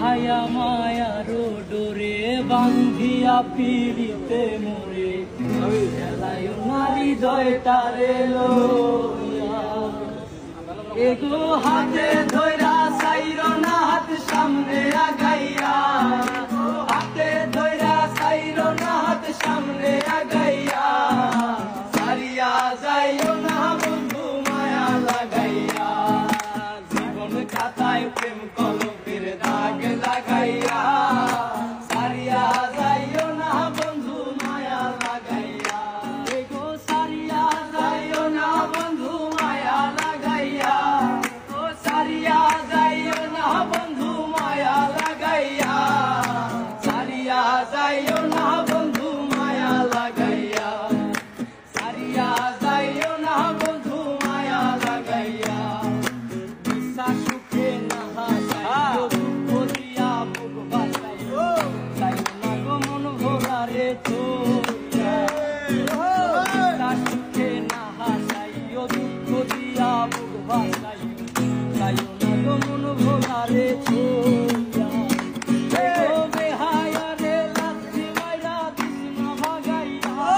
হায়া মায়ার ডোরে বান্ধিয়া পিড়িতে মোরে খেলায় নারী দয় তারে লইয়া এগো হাতে ধইরা সাইর না হাত সামনে আগাইয়া হাতে ধইরা সাইর না হাত সামনে আগাইয়া সারিয়া যাইও না বন্ধু মায়া লাগাইয়া জীবন খাতায় প্রেম কলমের দাগ লাগাইয়া সারিয়া যাইও না বন্ধু মায়া লাগাইয়া এগো সারিয়া যাইও না বন্ধু মায়া লাগাইয়া ও সারিয়া যাইও না বন্ধু মায়া লাগাইয়া সারিয়া যাইও না বন্ধু মায়া লাগাইয়া সারিয়া যাইও না বন্ধু মায়া লাগাইয়া বিশ্বাস সুখে না হাসাইও দুঃখ দিয়া বুক বাসাইও যাইও না গো মন ভোলারে তোরা বিশ্বাস সুখে না হাসাইও দুঃখ দিয়া বুক বাসাইও যাইও না গো মন ভোলারে তোরা